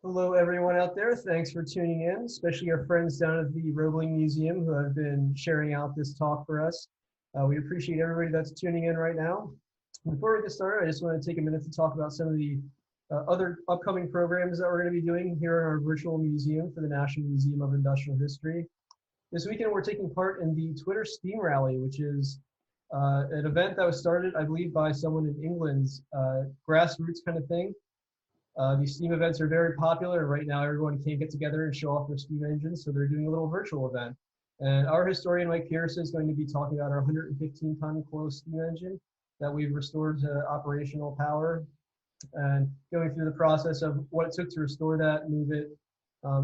Hello, everyone out there. Thanks for tuning in, especially our friends down at the Roebling Museum who have been sharing out this talk for us. We appreciate everybody that's tuning in right now. Before we get started, I just want to take a minute to talk about some of the other upcoming programs that we're going to be doing here in our virtual museum for the National Museum of Industrial History. This weekend, we're taking part in the Twitter Steam Rally, which is an event that was started, I believe, by someone in England's grassroots kind of thing. These steam events are very popular, and right now everyone can't get together and show off their steam engines, so they're doing a little virtual event. And our historian, Mike Pearson, is going to be talking about our 115-ton closed steam engine that we've restored to operational power, and going through the process of what it took to restore that, move it,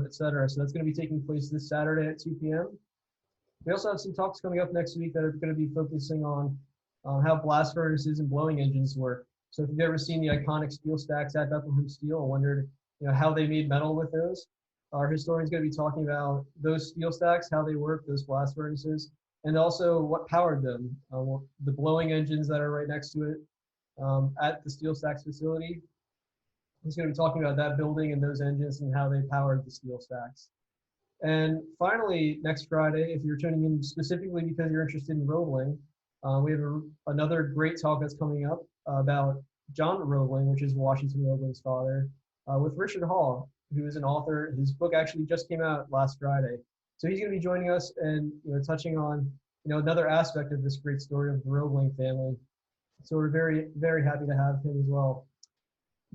etc. So that's going to be taking place this Saturday at 2 p.m. We also have some talks coming up next week that are going to be focusing on how blast furnaces and blowing engines work. So if you've ever seen the iconic steel stacks at Bethlehem Steel and wondered, how they made metal with those, our historian's going to be talking about those steel stacks, how they work, those blast furnaces, and also what powered them. The blowing engines that are right next to it at the steel stacks facility. He's going to be talking about that building and those engines and how they powered the steel stacks. And finally, next Friday, if you're tuning in specifically because you're interested in Roebling, we have another great talk that's coming up about John Roebling, which is Washington Roebling's father, with Richard Hall, who is an author. His book actually just came out last Friday. So he's going to be joining us and touching on another aspect of this great story of the Roebling family. So we're very, very happy to have him as well.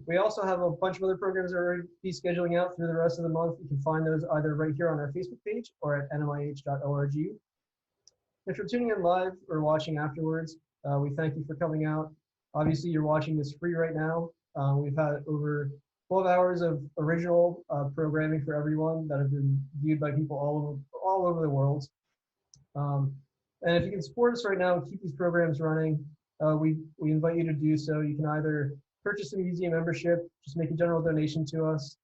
We also have a bunch of other programs that we're going to be scheduling out through the rest of the month. You can find those either right here on our Facebook page or at nimih.org. If you're tuning in live or watching afterwards, we thank you for coming out. Obviously, you're watching this free right now. We've had over 12 hours of original programming for everyone that have been viewed by people all over the world. And if you can support us right now and keep these programs running, we invite you to do so. You can either purchase a museum membership, just make a general donation to us.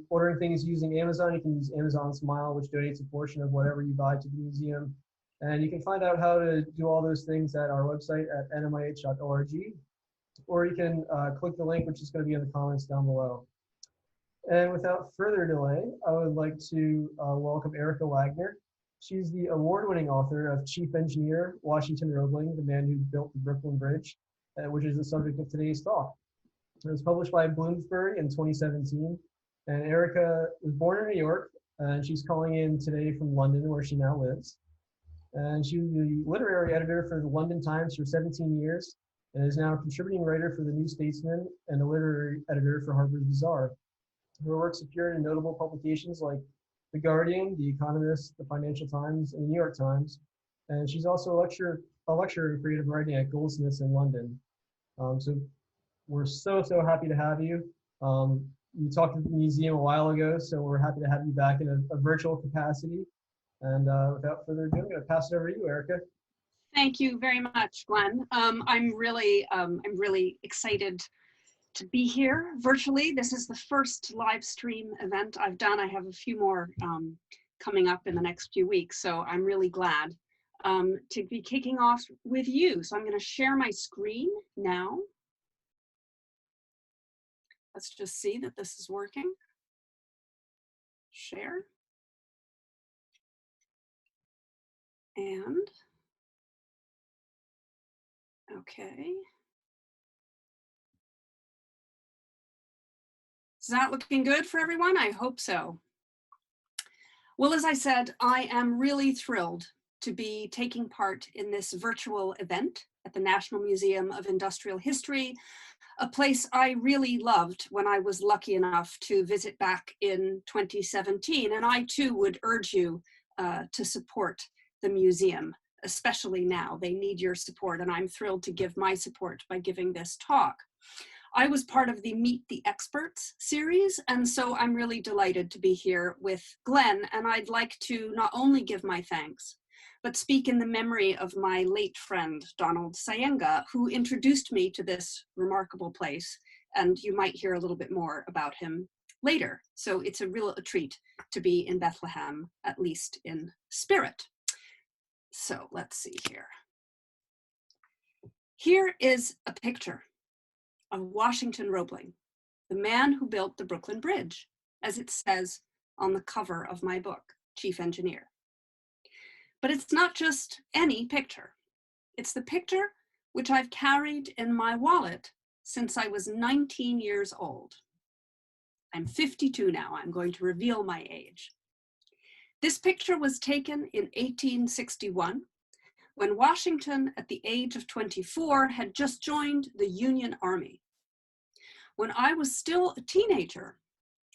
Ordering things using Amazon, you can use Amazon Smile, which donates a portion of whatever you buy to the museum. And you can find out how to do all those things at our website at nimih.org. Or you can click the link, which is going to be in the comments down below. And without further delay, I would like to welcome Erica Wagner. She's the award-winning author of Chief Engineer, Washington Roebling, the man who built the Brooklyn Bridge, which is the subject of today's talk. It was published by Bloomsbury in 2017. And Erica was born in New York, and she's calling in today from London, where she now lives. And she was the literary editor for the London Times for 17 years, and is now a contributing writer for the New Statesman and a literary editor for Harper's Bazaar. Her works appeared in notable publications like The Guardian, The Economist, The Financial Times, and The New York Times. And she's also a lecturer in creative writing at Goldsmiths in London. So we're so happy to have you. You talked to the museum a while ago, so we're happy to have you back in a virtual capacity. And without further ado, I'm going to pass it over to you, Erica. Thank you very much, Glenn. I'm really excited to be here virtually. This is the first live stream event I've done. I have a few more coming up in the next few weeks, so I'm really glad to be kicking off with you. So I'm going to share my screen now. Let's just see that this is working. Share. And okay. Is that looking good for everyone? I hope so. Well, as I said, I am really thrilled to be taking part in this virtual event at the National Museum of Industrial History, a place I really loved when I was lucky enough to visit back in 2017. And I too would urge you to support the museum, especially now. They need your support, and I'm thrilled to give my support by giving this talk. I was part of the Meet the Experts series, and so I'm really delighted to be here with Glenn, and I'd like to not only give my thanks, but speak in the memory of my late friend, Donald Sayenga, who introduced me to this remarkable place, and you might hear a little bit more about him later. So it's a real treat to be in Bethlehem, at least in spirit. So let's see here. Here is a picture of Washington Roebling, the man who built the Brooklyn Bridge, as it says on the cover of my book, Chief Engineer. But it's not just any picture. It's the picture which I've carried in my wallet since I was 19 years old. I'm 52 now. I'm going to reveal my age. This picture was taken in 1861 when Washington, at the age of 24, had just joined the Union Army. When I was still a teenager,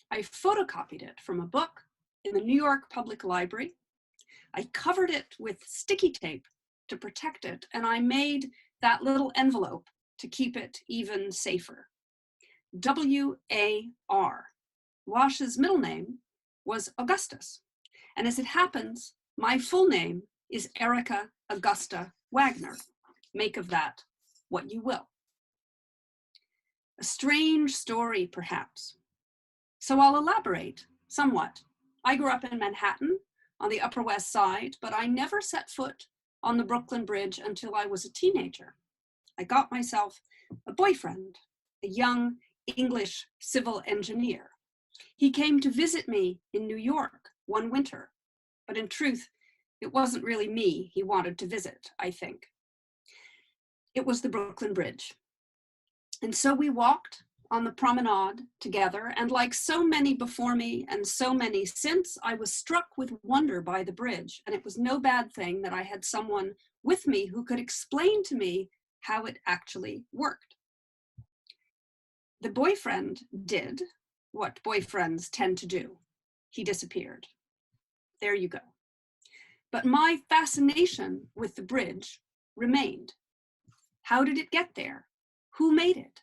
I photocopied it from a book in the New York Public Library. I covered it with sticky tape to protect it, and I made that little envelope to keep it even safer. W.A.R. Wash's middle name was Augustus, and as it happens, my full name is Erica Augusta Wagner. Make of that what you will. A strange story, perhaps. So I'll elaborate somewhat. I grew up in Manhattan on the Upper West Side, but I never set foot on the Brooklyn Bridge until I was a teenager. I got myself a boyfriend, a young English civil engineer. He came to visit me in New York one winter, but in truth, it wasn't really me he wanted to visit, I think. It was the Brooklyn Bridge. And so we walked on the promenade together, and like so many before me and so many since, I was struck with wonder by the bridge, and it was no bad thing that I had someone with me who could explain to me how it actually worked. The boyfriend did what boyfriends tend to do. He disappeared. There you go. But my fascination with the bridge remained. How did it get there? Who made it?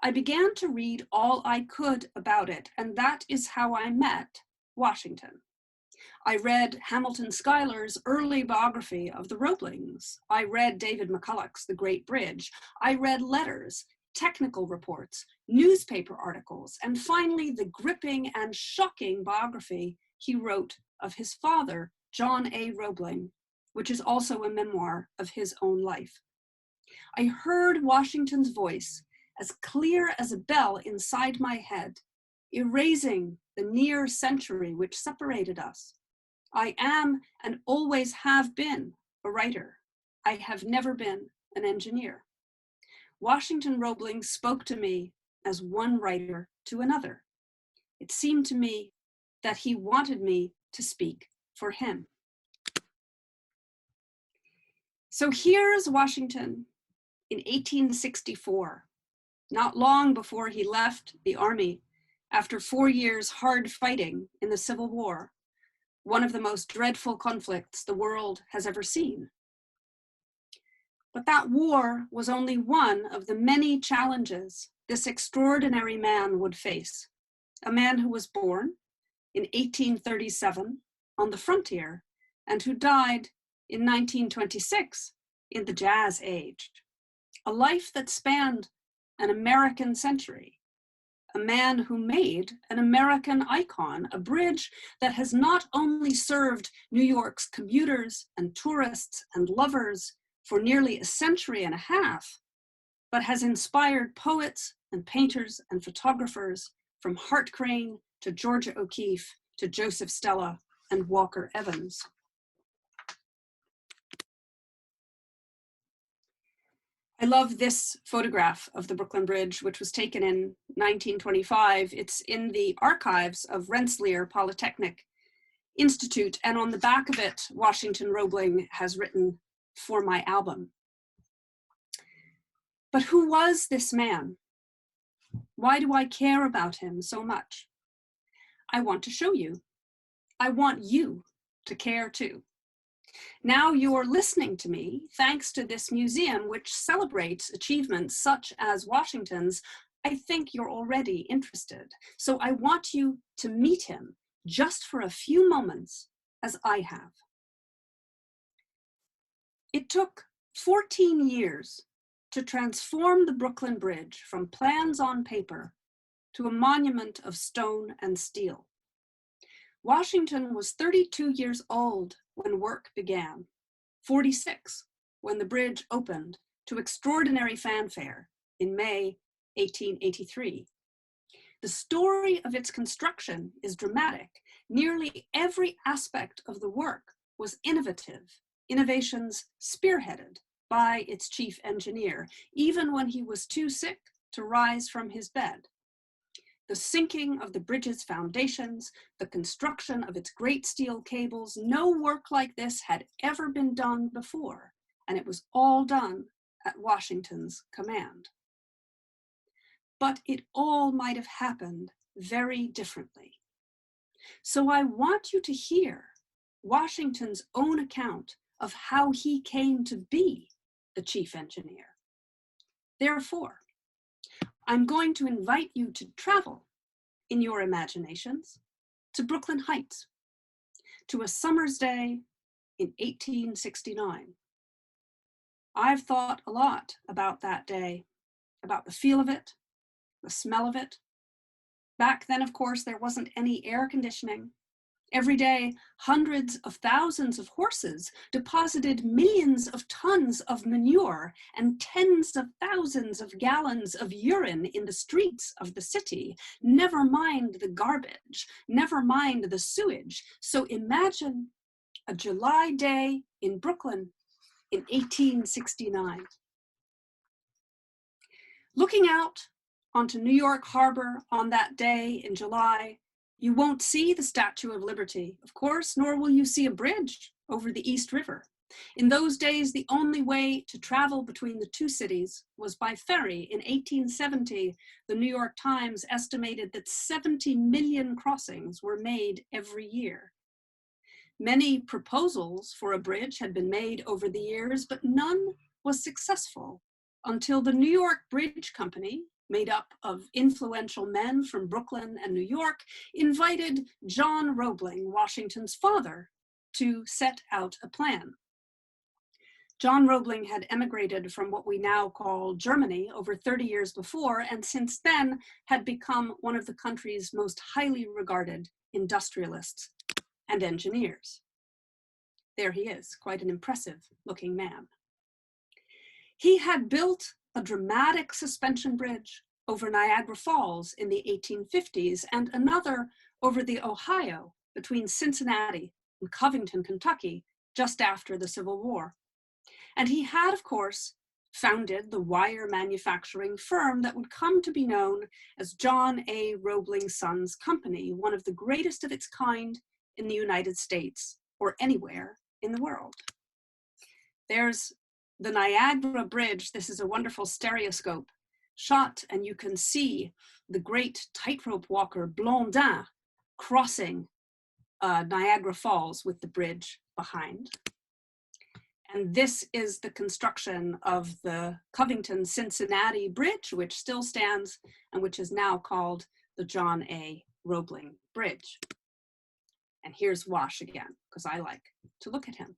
I began to read all I could about it, and that is how I met Washington. I read Hamilton Schuyler's early biography of the Roeblings. I read David McCulloch's The Great Bridge. I read letters, technical reports, newspaper articles, and finally the gripping and shocking biography he wrote of his father, John A. Roebling, which is also a memoir of his own life. I heard Washington's voice as clear as a bell inside my head, erasing the near century which separated us. I am and always have been a writer. I have never been an engineer. Washington Roebling spoke to me as one writer to another. It seemed to me that he wanted me to speak for him. So here's Washington in 1864, not long before he left the army after 4 years hard fighting in the Civil War, one of the most dreadful conflicts the world has ever seen. But that war was only one of the many challenges this extraordinary man would face, a man who was born in 1837 on the frontier and who died in 1926 in the Jazz Age. A life that spanned an American century, a man who made an American icon, a bridge that has not only served New York's commuters and tourists and lovers for nearly a century and a half, but has inspired poets and painters and photographers from Hart Crane to Georgia O'Keeffe to Joseph Stella and Walker Evans. I love this photograph of the Brooklyn Bridge, which was taken in 1925. It's in the archives of Rensselaer Polytechnic Institute, and on the back of it, Washington Roebling has written, "For my album." But who was this man? Why do I care about him so much? I want to show you. I want you to care too. Now you're listening to me thanks to this museum, which celebrates achievements such as Washington's. I think you're already interested. So I want you to meet him just for a few moments, as I have. It took 14 years to transform the Brooklyn Bridge from plans on paper to a monument of stone and steel. Washington was 32 years old when work began, 46 when the bridge opened to extraordinary fanfare in May 1883. The story of its construction is dramatic. Nearly every aspect of the work was innovative, innovations spearheaded by its chief engineer, even when he was too sick to rise from his bed. The sinking of the bridge's foundations, the construction of its great steel cables, no work like this had ever been done before, and it was all done at Washington's command. But it all might have happened very differently. So I want you to hear Washington's own account of how he came to be the chief engineer. Therefore, I'm going to invite you to travel in your imaginations to Brooklyn Heights, to a summer's day in 1869. I've thought a lot about that day, about the feel of it, the smell of it. Back then, of course, there wasn't any air conditioning. Every day, hundreds of thousands of horses deposited millions of tons of manure and tens of thousands of gallons of urine in the streets of the city, never mind the garbage, never mind the sewage. So imagine a July day in Brooklyn in 1869. Looking out onto New York Harbor on that day in July, you won't see the Statue of Liberty, of course, nor will you see a bridge over the East River. In those days, the only way to travel between the two cities was by ferry. In 1870, the New York Times estimated that 70 million crossings were made every year. Many proposals for a bridge had been made over the years, but none was successful until the New York Bridge Company, made up of influential men from Brooklyn and New York, invited John Roebling, Washington's father, to set out a plan. John Roebling had emigrated from what we now call Germany over 30 years before, and since then had become one of the country's most highly regarded industrialists and engineers. There he is, quite an impressive looking man. He had built a dramatic suspension bridge over Niagara Falls in the 1850s and another over the Ohio between Cincinnati and Covington, Kentucky, just after the Civil War. And he had, of course, founded the wire manufacturing firm that would come to be known as John A. Roebling Sons Company, one of the greatest of its kind in the United States or anywhere in the world. There's the Niagara Bridge. This is a wonderful stereoscope shot, and you can see the great tightrope walker Blondin crossing Niagara Falls with the bridge behind. And this is the construction of the Covington-Cincinnati Bridge, which still stands and which is now called the John A. Roebling Bridge. And here's Wash again, because I like to look at him.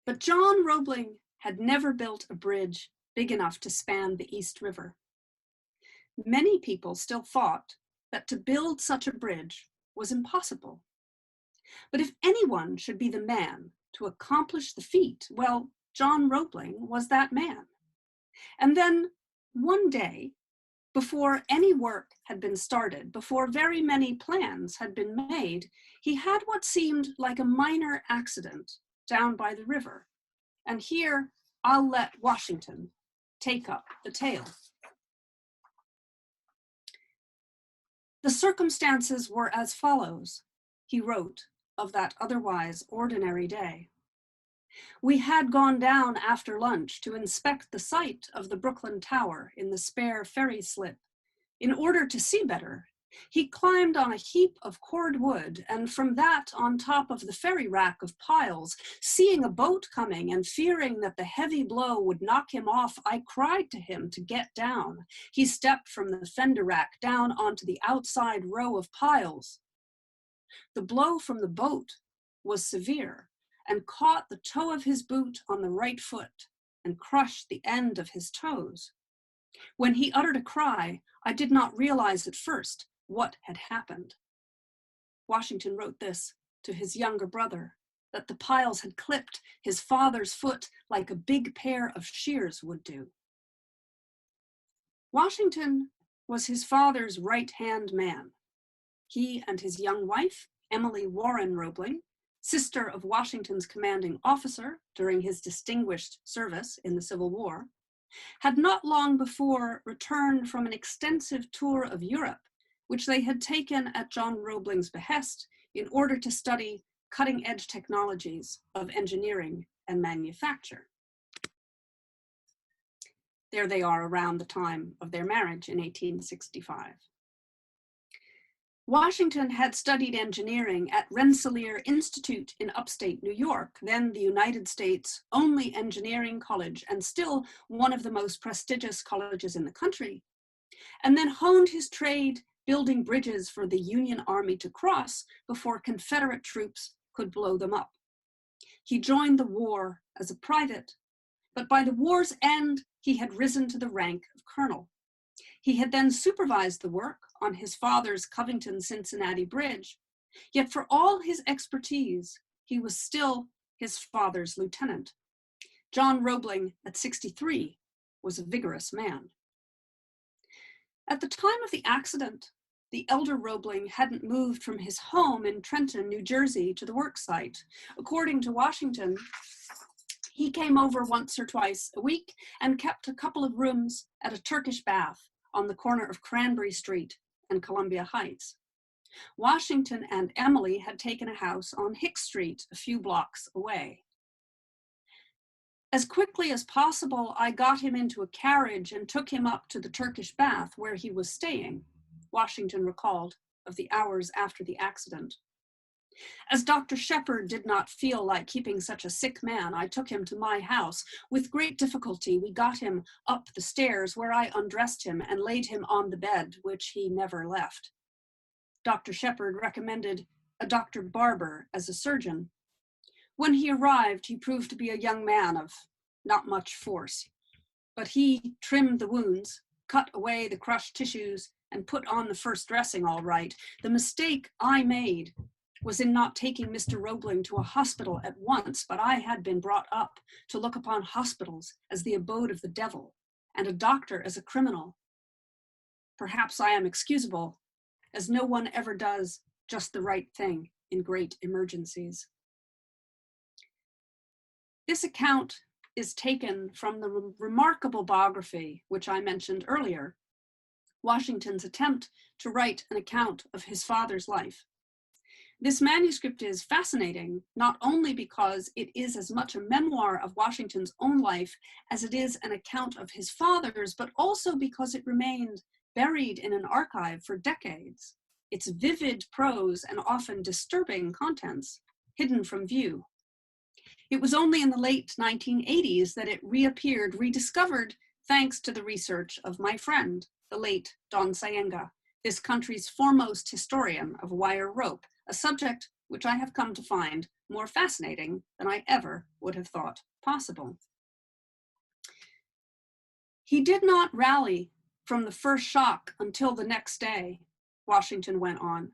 But John Roebling had never built a bridge big enough to span the East River. Many people still thought that to build such a bridge was impossible. But if anyone should be the man to accomplish the feat, well, John Roebling was that man. And then one day, before any work had been started, before very many plans had been made, he had what seemed like a minor accident down by the river. And here, I'll let Washington take up the tale. The circumstances were as follows, he wrote of that otherwise ordinary day. We had gone down after lunch to inspect the site of the Brooklyn Tower in the spare ferry slip. In order to see better, he climbed on a heap of cord wood, and from that on top of the ferry rack of piles. Seeing a boat coming and fearing that the heavy blow would knock him off, I cried to him to get down. He stepped from the fender rack down onto the outside row of piles. The blow from the boat was severe and caught the toe of his boot on the right foot and crushed the end of his toes. When he uttered a cry, I did not realize at first what had happened. Washington wrote this to his younger brother, that the piles had clipped his father's foot like a big pair of shears would do. Washington was his father's right-hand man. He and his young wife, Emily Warren Roebling, sister of Washington's commanding officer during his distinguished service in the Civil War, had not long before returned from an extensive tour of Europe, which they had taken at John Roebling's behest in order to study cutting-edge technologies of engineering and manufacture. There they are around the time of their marriage in 1865. Washington had studied engineering at Rensselaer Institute in upstate New York, then the United States' only engineering college and still one of the most prestigious colleges in the country, and then honed his trade building bridges for the Union Army to cross before Confederate troops could blow them up. He joined the war as a private, but by the war's end, he had risen to the rank of colonel. He had then supervised the work on his father's Covington-Cincinnati Bridge, yet for all his expertise, he was still his father's lieutenant. John Roebling, at 63, was a vigorous man. At the time of the accident, the elder Roebling hadn't moved from his home in Trenton, New Jersey, to the work site. According to Washington, he came over once or twice a week and kept a couple of rooms at a Turkish bath on the corner of Cranberry Street and Columbia Heights. Washington and Emily had taken a house on Hicks Street a few blocks away. As quickly as possible, I got him into a carriage and took him up to the Turkish bath where he was staying, Washington recalled of the hours after the accident. As Dr. Shepard did not feel like keeping such a sick man, I took him to my house. With great difficulty, we got him up the stairs where I undressed him and laid him on the bed, which he never left. Dr. Shepard recommended a Dr. Barber as a surgeon. When he arrived, he proved to be a young man of not much force, but he trimmed the wounds, cut away the crushed tissues, and put on the first dressing all right. The mistake I made was in not taking Mr. Roebling to a hospital at once, but I had been brought up to look upon hospitals as the abode of the devil and a doctor as a criminal. Perhaps I am excusable, as no one ever does just the right thing in great emergencies. This account is taken from the remarkable biography, which I mentioned earlier, Washington's attempt to write an account of his father's life. This manuscript is fascinating, not only because it is as much a memoir of Washington's own life as it is an account of his father's, but also because it remained buried in an archive for decades, its vivid prose and often disturbing contents hidden from view. It was only in the late 1980s that it reappeared, rediscovered, thanks to the research of my friend, the late Don Sayenga, this country's foremost historian of wire rope, a subject which I have come to find more fascinating than I ever would have thought possible. He did not rally from the first shock until the next day, Washington went on.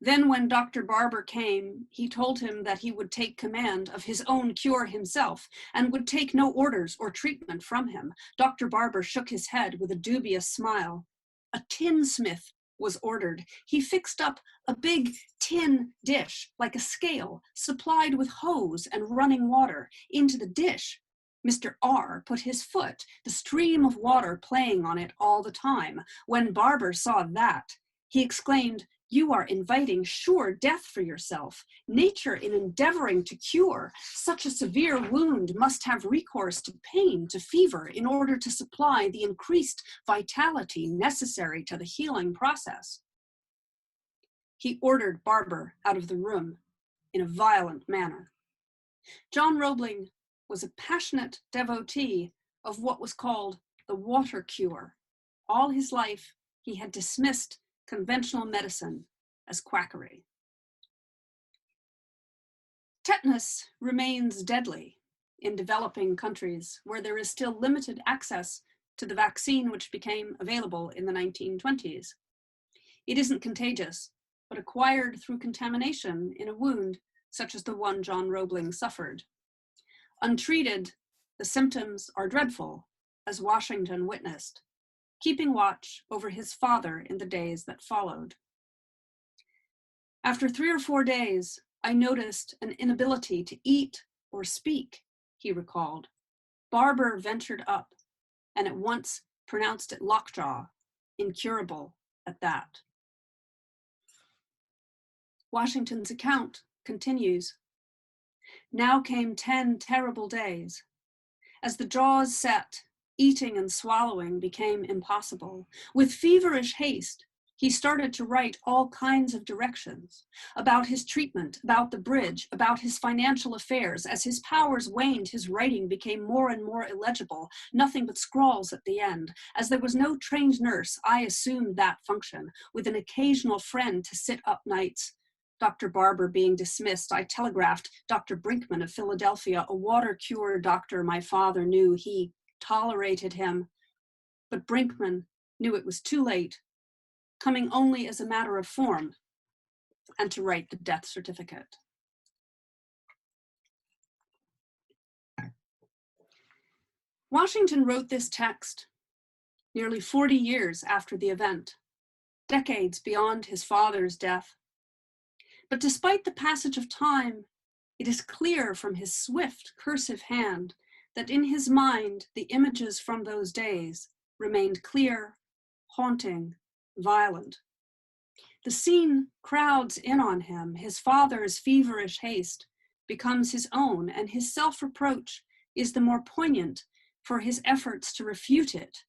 Then when Dr. Barber came, he told him that he would take command of his own cure himself and would take no orders or treatment from him. Dr. Barber shook his head with a dubious smile. A tinsmith was ordered. He fixed up a big tin dish, like a scale, supplied with hose and running water. Into the dish, Mr. R put his foot, the stream of water playing on it all the time. When Barber saw that, he exclaimed, "You are inviting sure death for yourself. Nature, in endeavoring to cure such a severe wound, must have recourse to pain, to fever, in order to supply the increased vitality necessary to the healing process." He ordered Barber out of the room in a violent manner. John Roebling was a passionate devotee of what was called the water cure. All his life, he had dismissed conventional medicine as quackery. Tetanus remains deadly in developing countries where there is still limited access to the vaccine which became available in the 1920s. It isn't contagious, but acquired through contamination in a wound such as the one John Roebling suffered. Untreated, the symptoms are dreadful, as Washington witnessed. keeping watch over his father in the days that followed. After 3 or 4 days, I noticed an inability to eat or speak, he recalled. Barber ventured up and at once pronounced it lockjaw, incurable at that. Washington's account continues. Now came 10 terrible days. As the jaws set, eating and swallowing became impossible. With feverish haste, he started to write all kinds of directions about his treatment, about the bridge, about his financial affairs. As his powers waned, his writing became more and more illegible, nothing but scrawls at the end. As there was no trained nurse, I assumed that function, with an occasional friend to sit up nights. Dr. Barber being dismissed, I telegraphed Dr. Brinkman of Philadelphia, a water cure doctor my father knew. He tolerated him, but Brinkman knew it was too late, coming only as a matter of form and to write the death certificate. Washington wrote this text nearly 40 years after the event, decades beyond his father's death. But despite the passage of time, it is clear from his swift, cursive hand that in his mind, the images from those days remained clear, haunting, violent. The scene crowds in on him. His father's feverish haste becomes his own, and his self-reproach is the more poignant for his efforts to refute it,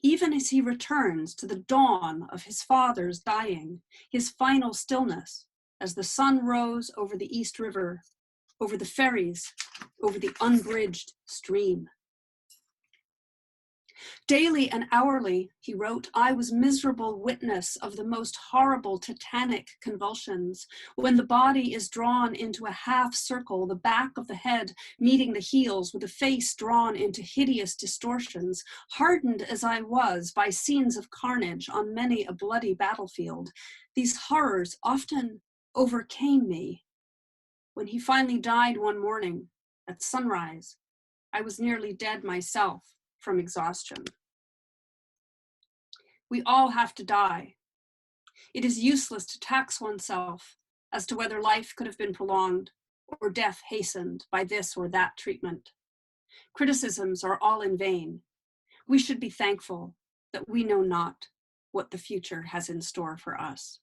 even as he returns to the dawn of his father's dying, his final stillness, as the sun rose over the East River, over the ferries, over the unbridged stream. Daily and hourly, he wrote, I was miserable witness of the most horrible tetanic convulsions, when the body is drawn into a half circle, the back of the head meeting the heels, with the face drawn into hideous distortions. Hardened as I was by scenes of carnage on many a bloody battlefield, these horrors often overcame me. When he finally died one morning at sunrise, I was nearly dead myself from exhaustion. We all have to die. It is useless to tax oneself as to whether life could have been prolonged or death hastened by this or that treatment. Criticisms are all in vain. We should be thankful that we know not what the future has in store for us.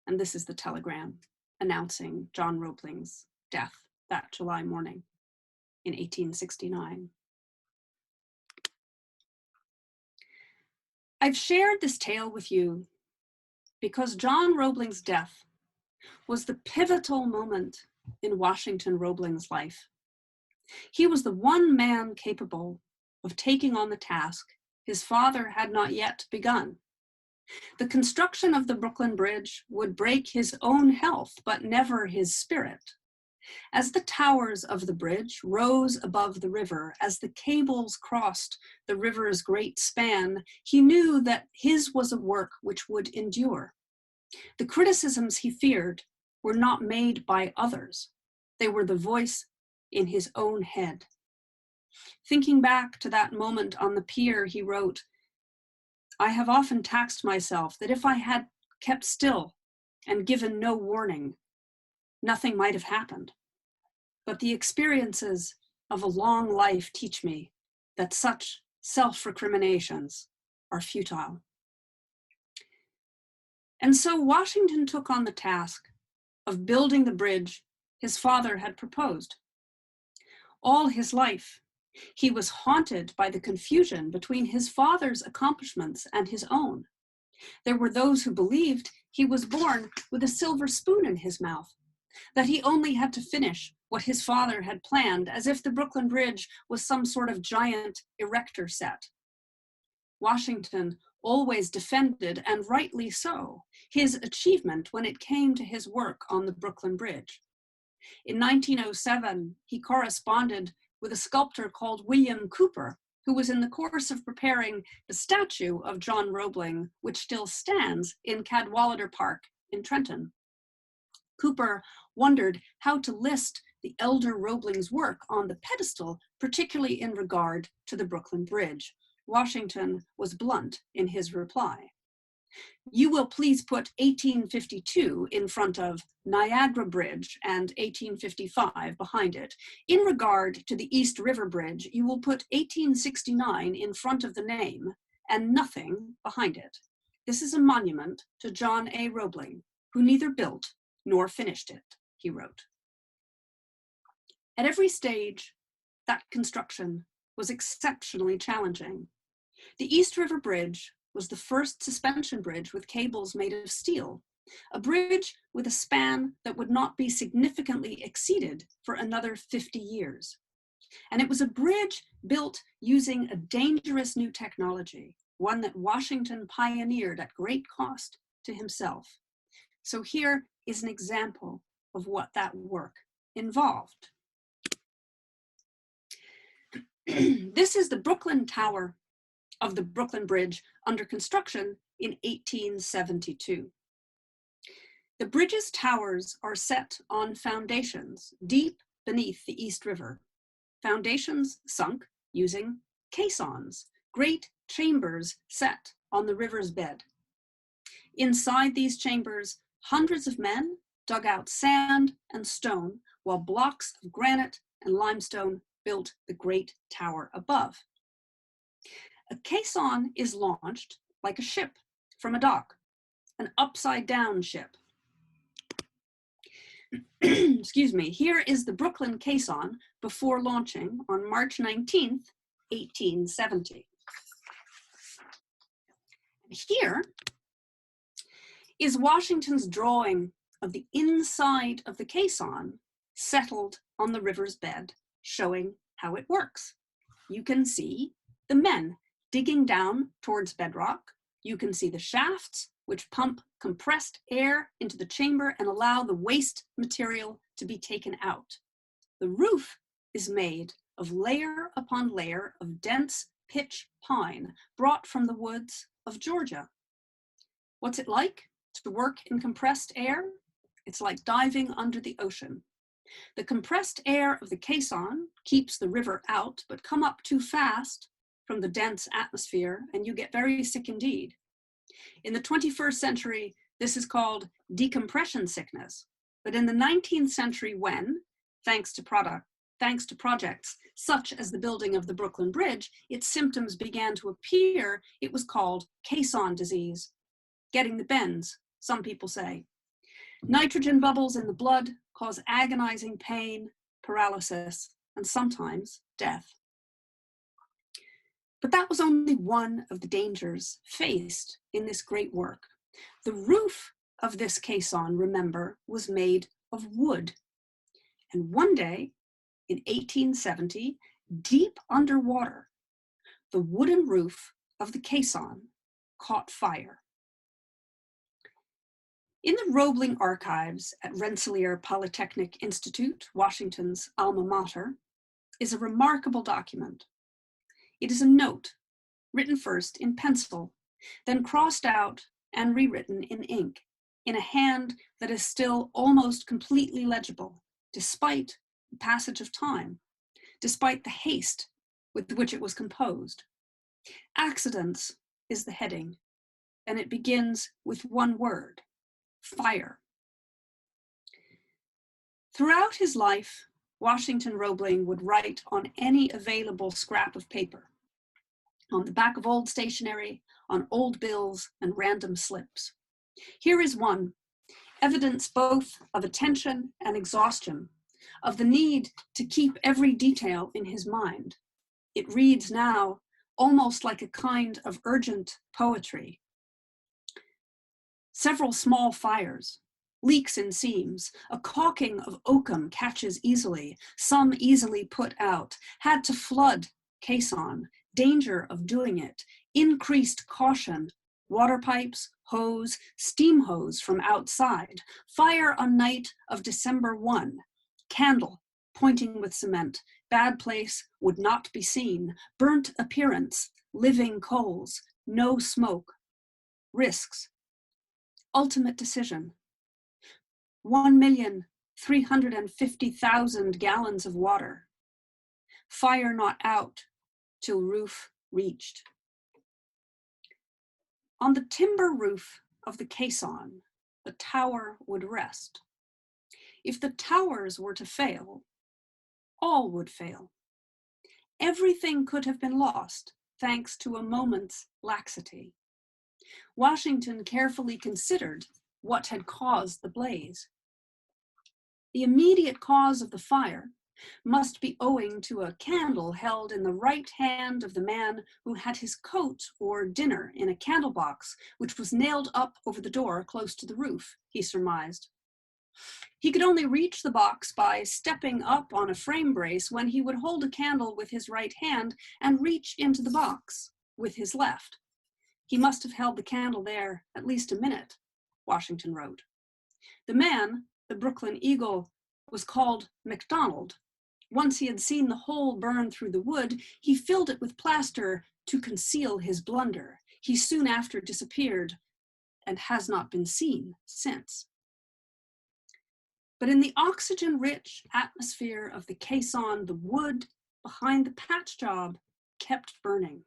And this is the telegram announcing John Roebling's death that July morning in 1869. I've shared this tale with you because John Roebling's death was the pivotal moment in Washington Roebling's life. He was the one man capable of taking on the task his father had not yet begun. The construction of the Brooklyn Bridge would break his own health, but never his spirit. As the towers of the bridge rose above the river, as the cables crossed the river's great span, he knew that his was a work which would endure. The criticisms he feared were not made by others. They were the voice in his own head. Thinking back to that moment on the pier, he wrote, I have often taxed myself that if I had kept still and given no warning, nothing might have happened. But the experiences of a long life teach me that such self-recriminations are futile. And so Washington took on the task of building the bridge his father had proposed. All his life, he was haunted by the confusion between his father's accomplishments and his own. There were those who believed he was born with a silver spoon in his mouth, that he only had to finish what his father had planned, as if the Brooklyn Bridge was some sort of giant erector set. Washington always defended, and rightly so, his achievement when it came to his work on the Brooklyn Bridge. In 1907, he corresponded with a sculptor called William Cooper, who was in the course of preparing the statue of John Roebling, which still stands in Cadwallader Park in Trenton. Cooper wondered how to list the elder Roebling's work on the pedestal, particularly in regard to the Brooklyn Bridge. Washington was blunt in his reply. You will please put 1852 in front of Niagara Bridge and 1855 behind it. In regard to the East River Bridge, you will put 1869 in front of the name and nothing behind it. This is a monument to John A. Roebling, who neither built nor finished it, he wrote. At every stage, that construction was exceptionally challenging. The East River Bridge was the first suspension bridge with cables made of steel, a bridge with a span that would not be significantly exceeded for another 50 years. And it was a bridge built using a dangerous new technology, one that Washington pioneered at great cost to himself. So here is an example of what that work involved. This is the Brooklyn Tower of the Brooklyn Bridge under construction in 1872. The bridge's towers are set on foundations deep beneath the East River, foundations sunk using caissons, great chambers set on the river's bed. Inside these chambers, hundreds of men dug out sand and stone, while blocks of granite and limestone built the great tower above. A caisson is launched like a ship from a dock, an upside-down ship. Excuse me, here is the Brooklyn Caisson before launching on March 19th, 1870. Here is Washington's drawing of the inside of the caisson settled on the river's bed, showing how it works. You can see the men digging down towards bedrock. You can see the shafts, which pump compressed air into the chamber and allow the waste material to be taken out. The roof is made of layer upon layer of dense pitch pine brought from the woods of Georgia. What's it like to work in compressed air? It's like diving under the ocean. The compressed air of the caisson keeps the river out, but come up too fast from the dense atmosphere and you get very sick indeed. In the 21st century, this is called decompression sickness. But in the 19th century, when, thanks to projects such as the building of the Brooklyn Bridge, its symptoms began to appear, it was called Caisson disease. Getting the bends, some people say. Nitrogen bubbles in the blood cause agonizing pain, paralysis, and sometimes death. But that was only one of the dangers faced in this great work. The roof of this caisson, remember, was made of wood. And one day, in 1870, deep underwater, the wooden roof of the caisson caught fire. In the Roebling archives at Rensselaer Polytechnic Institute, Washington's alma mater, is a remarkable document. It is a note, written first in pencil, then crossed out and rewritten in ink, in a hand that is still almost completely legible, despite the passage of time, despite the haste with which it was composed. Accidents is the heading, and it begins with one word: fire. Throughout his life, Washington Roebling would write on any available scrap of paper, on the back of old stationery, on old bills, and random slips. Here is one, evidence both of attention and exhaustion, of the need to keep every detail in his mind. It reads now almost like a kind of urgent poetry. Several small fires, leaks in seams, a caulking of oakum catches easily, some easily put out, had to flood caisson, danger of doing it, increased caution, water pipes, hose, steam hose from outside, fire on night of December 1, candle pointing with cement, bad place would not be seen, burnt appearance, living coals, no smoke, risks, ultimate decision, 1,350,000 gallons of water, fire not out till roof reached. On the timber roof of the caisson, the tower would rest. If the towers were to fail, all would fail. Everything could have been lost thanks to a moment's laxity. Washington carefully considered what had caused the blaze. The immediate cause of the fire must be owing to a candle held in the right hand of the man who had his coat or dinner in a candle box, which was nailed up over the door close to the roof, he surmised. He could only reach the box by stepping up on a frame brace when he would hold a candle with his right hand and reach into the box with his left. He must have held the candle there at least a minute, Washington wrote. The man, the Brooklyn Eagle, was called MacDonald. Once he had seen the hole burn through the wood, he filled it with plaster to conceal his blunder. He soon after disappeared and has not been seen since. But in the oxygen-rich atmosphere of the caisson, the wood behind the patch job kept burning.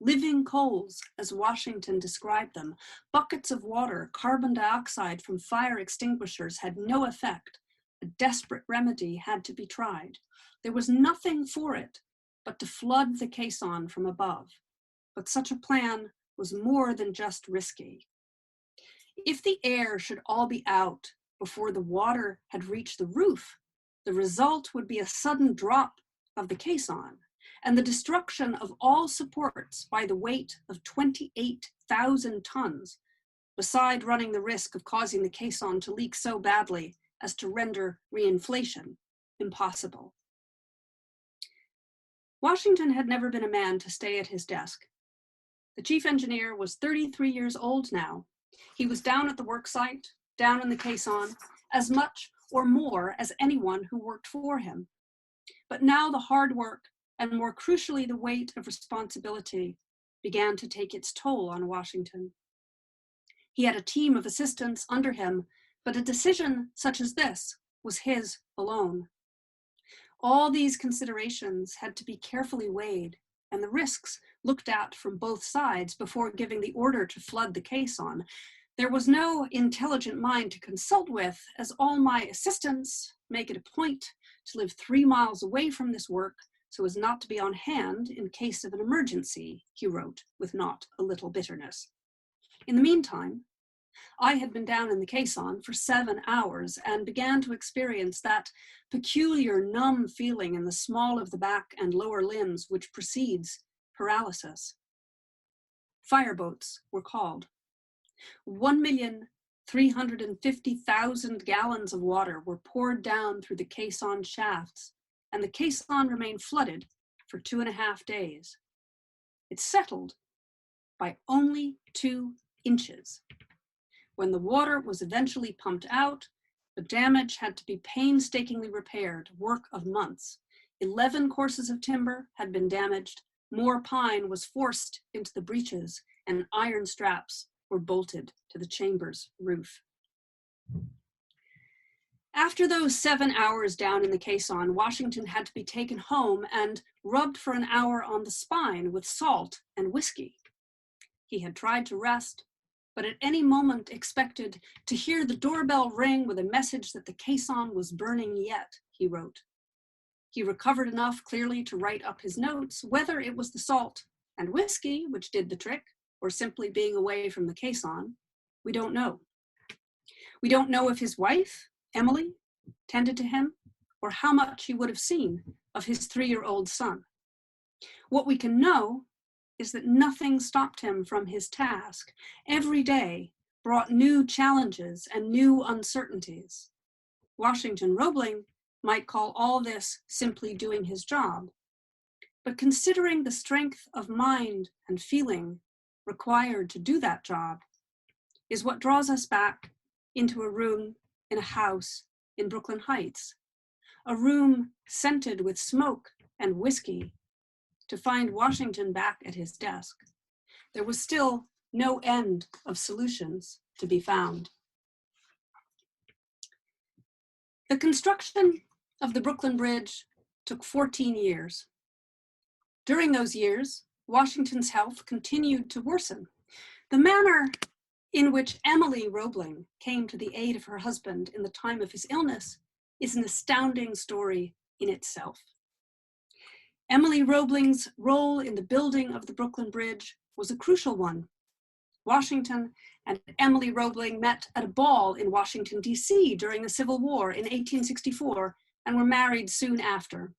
Living coals, as Washington described them, buckets of water, carbon dioxide from fire extinguishers had no effect. A desperate remedy had to be tried. There was nothing for it but to flood the caisson from above. But such a plan was more than just risky. If the air should all be out before the water had reached the roof, the result would be a sudden drop of the caisson and the destruction of all supports by the weight of 28,000 tons, beside running the risk of causing the caisson to leak so badly as to render reinflation impossible. Washington had never been a man to stay at his desk. The chief engineer was 33 years old now. He was down at the work site, down in the caisson, as much or more as anyone who worked for him. But now the hard work, and more crucially the weight of responsibility, began to take its toll on Washington. He had a team of assistants under him, but a decision such as this was his alone. All these considerations had to be carefully weighed, and the risks looked at from both sides before giving the order to flood the caisson. There was no intelligent mind to consult with, as all my assistants make it a point to live 3 miles away from this work so as not to be on hand in case of an emergency, he wrote with not a little bitterness. In the meantime, I had been down in the caisson for 7 hours and began to experience that peculiar numb feeling in the small of the back and lower limbs which precedes paralysis. Fireboats were called. 1,350,000 gallons of water were poured down through the caisson shafts, and the caisson remained flooded for 2.5 days. It settled by only 2 inches. When the water was eventually pumped out, the damage had to be painstakingly repaired, work of months. 11 courses of timber had been damaged, more pine was forced into the breaches, and iron straps were bolted to the chamber's roof. After those 7 hours down in the caisson, Washington had to be taken home and rubbed for an hour on the spine with salt and whiskey. He had tried to rest, but at any moment expected to hear the doorbell ring with a message that the caisson was burning yet, he wrote. He recovered enough clearly to write up his notes. Whether it was the salt and whiskey which did the trick, or simply being away from the caisson, we don't know. We don't know if his wife, Emily, tended to him, or how much he would have seen of his 3-year-old son. What we can know is that nothing stopped him from his task. Every day brought new challenges and new uncertainties. Washington Roebling might call all this simply doing his job. But considering the strength of mind and feeling required to do that job is what draws us back into a room in a house in Brooklyn Heights, a room scented with smoke and whiskey, to find Washington back at his desk. There was still no end of solutions to be found. The construction of the Brooklyn Bridge took 14 years. During those years, Washington's health continued to worsen. The manner in which Emily Roebling came to the aid of her husband in the time of his illness is an astounding story in itself. Emily Roebling's role in the building of the Brooklyn Bridge was a crucial one. Washington and Emily Roebling met at a ball in Washington, D.C. during the Civil War in 1864 and were married soon after.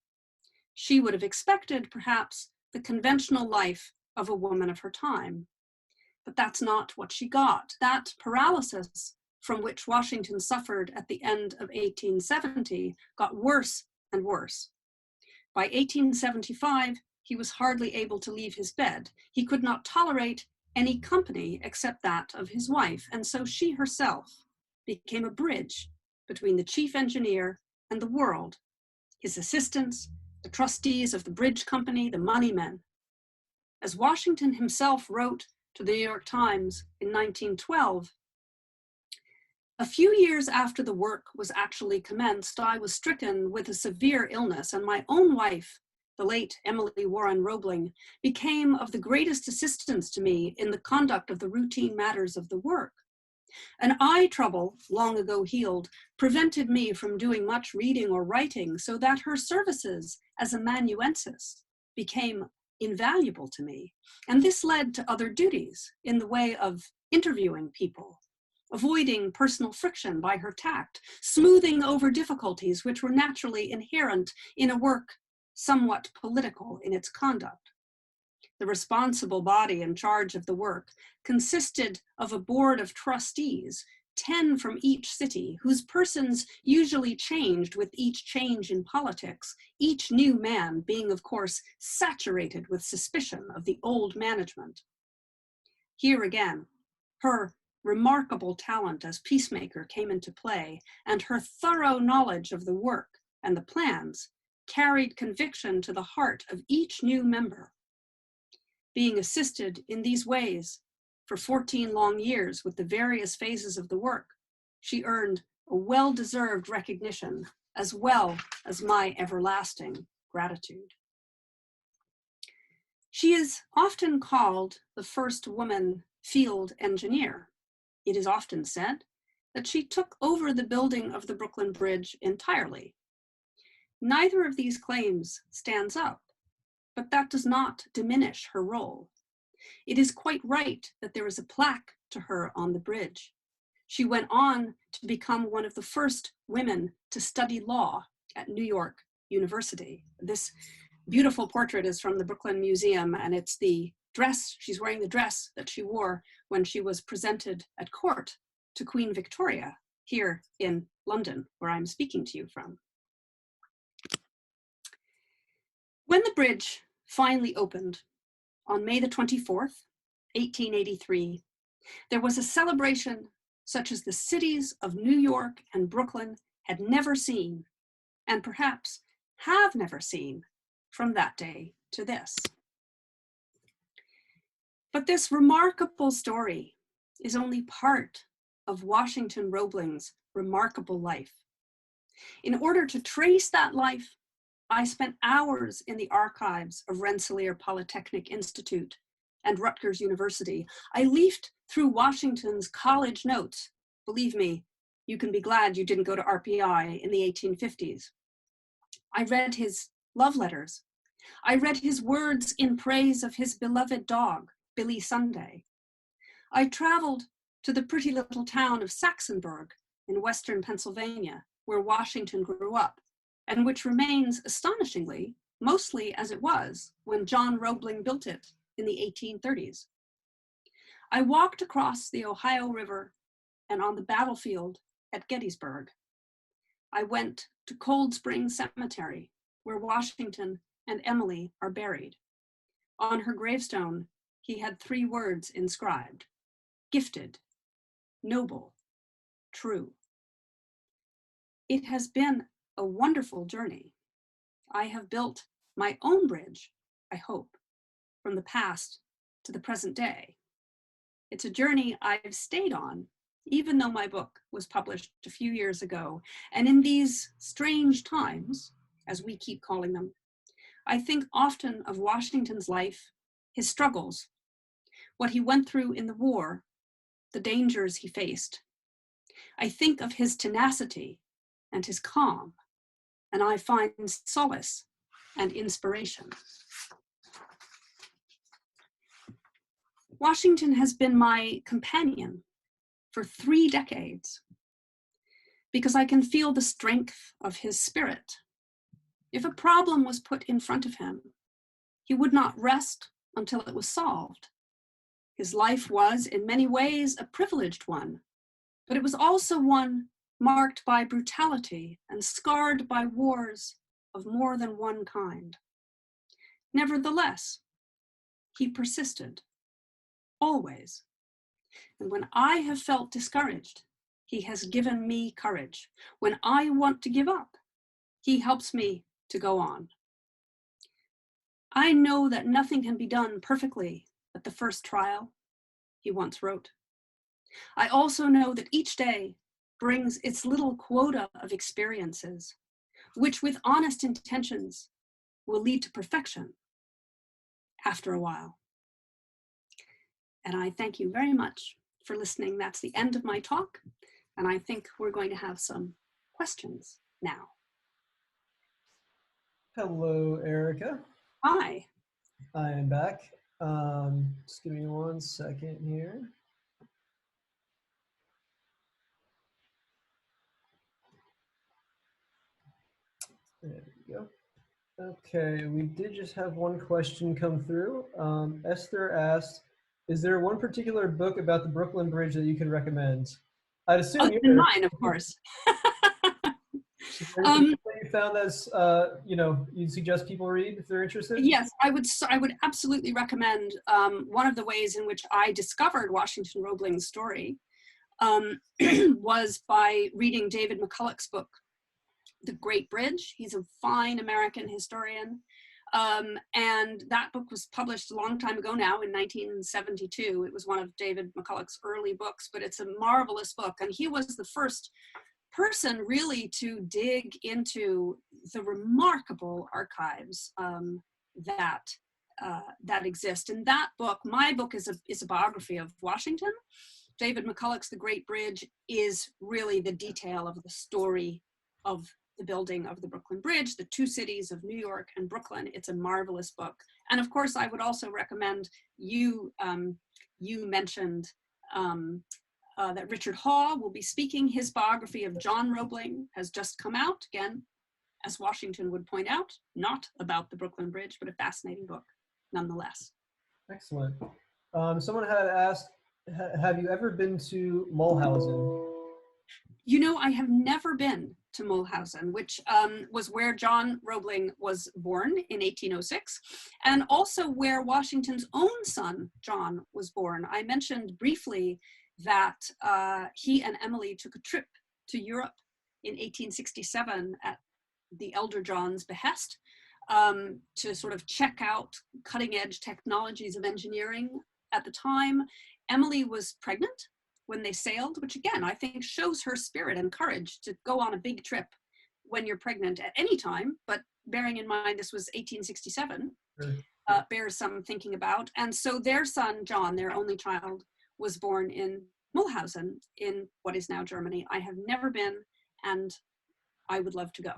She would have expected, perhaps, the conventional life of a woman of her time. But that's not what she got. That paralysis from which Washington suffered at the end of 1870 got worse and worse. By 1875, he was hardly able to leave his bed. He could not tolerate any company except that of his wife, and so she herself became a bridge between the chief engineer and the world, his assistants, the trustees of the bridge company, the money men. As Washington himself wrote to the New York Times in 1912, "A few years after the work was actually commenced, I was stricken with a severe illness, and my own wife, the late Emily Warren Roebling, became of the greatest assistance to me in the conduct of the routine matters of the work. An eye trouble, long ago healed, prevented me from doing much reading or writing, so that her services as amanuensis became invaluable to me. And this led to other duties in the way of interviewing people, avoiding personal friction by her tact, smoothing over difficulties which were naturally inherent in a work somewhat political in its conduct. The responsible body in charge of the work consisted of a board of trustees, 10 from each city, whose persons usually changed with each change in politics, each new man being, of course, saturated with suspicion of the old management. Here again, her remarkable talent as peacemaker came into play, and her thorough knowledge of the work and the plans carried conviction to the heart of each new member. Being assisted in these ways for 14 long years with the various phases of the work, she earned a well-deserved recognition as well as my everlasting gratitude." She is often called the first woman field engineer. It is often said that she took over the building of the Brooklyn Bridge entirely. Neither of these claims stands up, but that does not diminish her role. It is quite right that there is a plaque to her on the bridge. She went on to become one of the first women to study law at New York University. This beautiful portrait is from the Brooklyn Museum, and it's the dress, she's wearing the dress that she wore when she was presented at court to Queen Victoria here in London, where I'm speaking to you from. When the bridge finally opened on May the 24th, 1883, there was a celebration such as the cities of New York and Brooklyn had never seen, and perhaps have never seen from that day to this. But this remarkable story is only part of Washington Roebling's remarkable life. In order to trace that life, I spent hours in the archives of Rensselaer Polytechnic Institute and Rutgers University. I leafed through Washington's college notes. Believe me, you can be glad you didn't go to RPI in the 1850s. I read his love letters. I read his words in praise of his beloved dog, Billy Sunday. I traveled to the pretty little town of Saxonburg in western Pennsylvania, where Washington grew up, and which remains astonishingly mostly as it was when John Roebling built it in the 1830s. I walked across the Ohio River and on the battlefield at Gettysburg. I went to Cold Spring Cemetery, where Washington and Emily are buried. On her gravestone, he had 3 words inscribed: gifted, noble, true. It has been a wonderful journey. I have built my own bridge, I hope, from the past to the present day. It's a journey I've stayed on, even though my book was published a few years ago. And in these strange times, as we keep calling them, I think often of Washington's life, his struggles, what he went through in the war, the dangers he faced. I think of his tenacity and his calm, and I find solace and inspiration. Washington has been my companion for 3 decades because I can feel the strength of his spirit. If a problem was put in front of him, he would not rest until it was solved. His life was, in many ways, a privileged one, but it was also one marked by brutality and scarred by wars of more than one kind. Nevertheless, he persisted, always. And when I have felt discouraged, he has given me courage. When I want to give up, he helps me to go on. I know that nothing can be done perfectly at the first trial, he once wrote. I also know that each day brings its little quota of experiences, which with honest intentions will lead to perfection after a while. And I thank you very much for listening. That's the end of my talk. And I think we're going to have some questions now. Hello, Erica. Hi. I am back. Just give me 1 second here. There we go. Okay, we did just have one question come through. Esther asked, is there one particular book about the Brooklyn Bridge that you can recommend? I'd assume Other mine, of course. Is there anything that you found that's, you'd suggest people read if they're interested? Yes, I would absolutely recommend one of the ways in which I discovered Washington Roebling's story was by reading David McCulloch's book, The Great Bridge. He's a fine American historian. And that book was published a long time ago now, in 1972. It was one of David McCulloch's early books, but it's a marvelous book. And he was the first person really to dig into the remarkable archives that exist. In that book, my book is a biography of Washington. David McCulloch's The Great Bridge is really the detail of the story of the building of the Brooklyn Bridge, the two cities of New York and Brooklyn. It's a marvelous book. And of course, I would also recommend you mentioned that Richard Haw will be speaking. His biography of John Roebling has just come out, again, as Washington would point out, not about the Brooklyn Bridge, but a fascinating book nonetheless. Excellent. Someone had asked, have you ever been to Mulhausen? You know, I have never been to Mulhausen, which was where John Roebling was born in 1806, and also where Washington's own son, John, was born. I mentioned briefly that he and Emily took a trip to Europe in 1867 at the elder John's behest to sort of check out cutting edge technologies of engineering at the time. Emily was pregnant when they sailed, which again, I think shows her spirit and courage to go on a big trip when you're pregnant at any time, but bearing in mind this was 1867, bears some thinking about. And so their son, John, their only child, was born in Mulhausen in what is now Germany. I have never been, and I would love to go.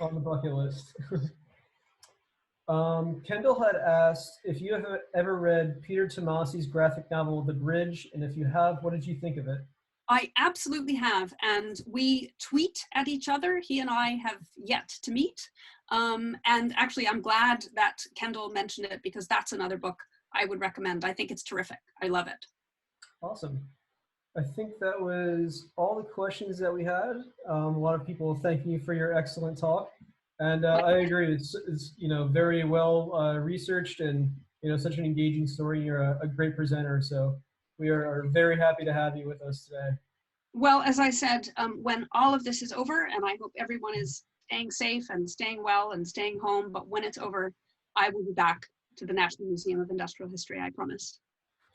On the bucket list. Kendall had asked if you have ever read Peter Tomasi's graphic novel, The Bridge, and if you have, what did you think of it? I absolutely have, and we tweet at each other. He and I have yet to meet. And actually, I'm glad that Kendall mentioned it because that's another book I would recommend. I think it's terrific. I love it. Awesome. I think that was all the questions that we had. A lot of people thanking you for your excellent talk. And I agree, it's very well researched and such an engaging story. You're a great presenter, so we are very happy to have you with us today. Well, as I said, when all of this is over, and I hope everyone is staying safe and staying well and staying home, but when it's over, I will be back to the National Museum of Industrial History, I promise.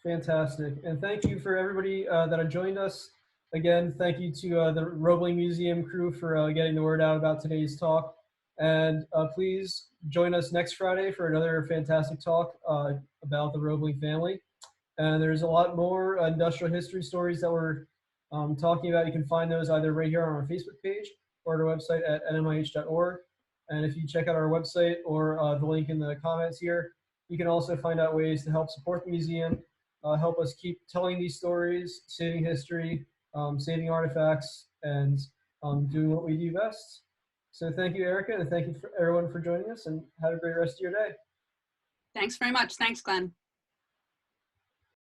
Fantastic, and thank you for everybody that have joined us. Again, thank you to the Roebling Museum crew for getting the word out about today's talk. And please join us next Friday for another fantastic talk about the Roebling family. And there's a lot more industrial history stories that we're talking about. You can find those either right here on our Facebook page or at our website at nmih.org. And if you check out our website or the link in the comments here, you can also find out ways to help support the museum, help us keep telling these stories, saving history, saving artifacts, and doing what we do best. So thank you, Erica, and thank you for everyone for joining us, and have a great rest of your day. Thanks very much. Thanks, Glenn.